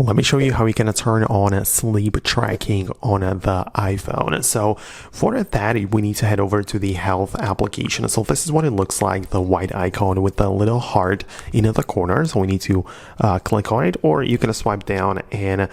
Let me show you how you can turn on sleep tracking on the iPhone. So for that, we need to head over to the health application. So this is what it looks like, the white icon with the little heart in the corner. So we need to click on it, or you can swipe down and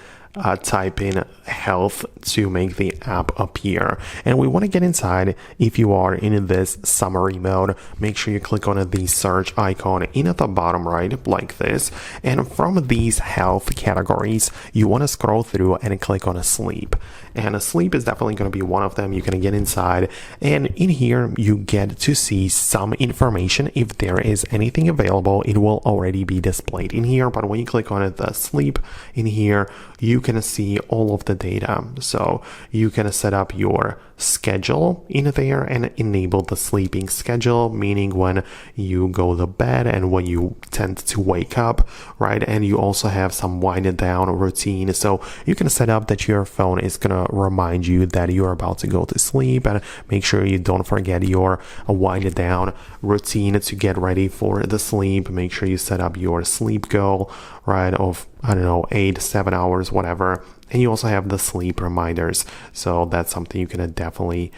type in health to make the app appear. And we want to get inside. If you are in this summary mode, make sure you click on the search icon in at the bottom right like this, and from these health categories you want to scroll through and click on sleep, and sleep is definitely going to be one of them. You can get inside, and in here you get to see some information. If there is anything available, it will already be displayed in here, but when you click on the sleep in here, you can see all of the data. So you can set up your schedule in there and enable the sleeping schedule, meaning when you go to bed and when you tend to wake up, right? And you also have some wind down routine. So you can set up that your phone is gonna remind you that you're about to go to sleep, and make sure you don't forget your wind down routine to get ready for the sleep. Make sure you set up your sleep goal, right, of 8-7 hours, whatever. And you also have the sleep reminders, so that's something you can definitely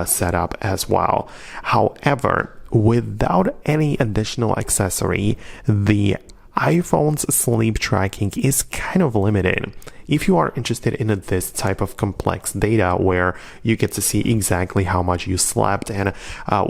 set up as well. However, without any additional accessory, the iPhone's sleep tracking is kind of limited. If you are interested in this type of complex data where you get to see exactly how much you slept and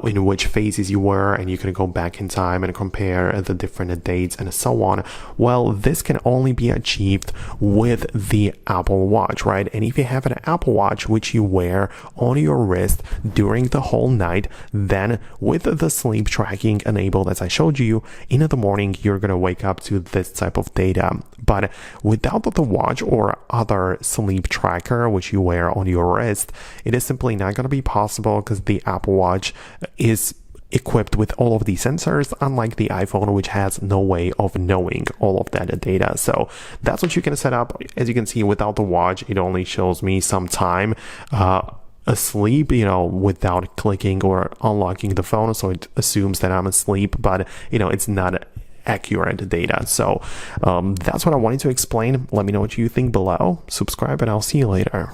in which phases you were, and you can go back in time and compare the different dates and so on, well, this can only be achieved with the Apple Watch, right? And if you have an Apple Watch which you wear on your wrist during the whole night, then with the sleep tracking enabled, as I showed you, in the morning you're gonna wake up to this type of data. But without the watch or other sleep tracker which you wear on your wrist, it is simply not going to be possible, because the Apple Watch is equipped with all of these sensors, unlike the iPhone, which has no way of knowing all of that data. So that's what you can set up. As you can see, without the watch, it only shows me some time asleep, without clicking or unlocking the phone, so it assumes that I'm asleep, but it's not accurate data. So that's what I wanted to explain. Let me know what you think below. Subscribe, and I'll see you later.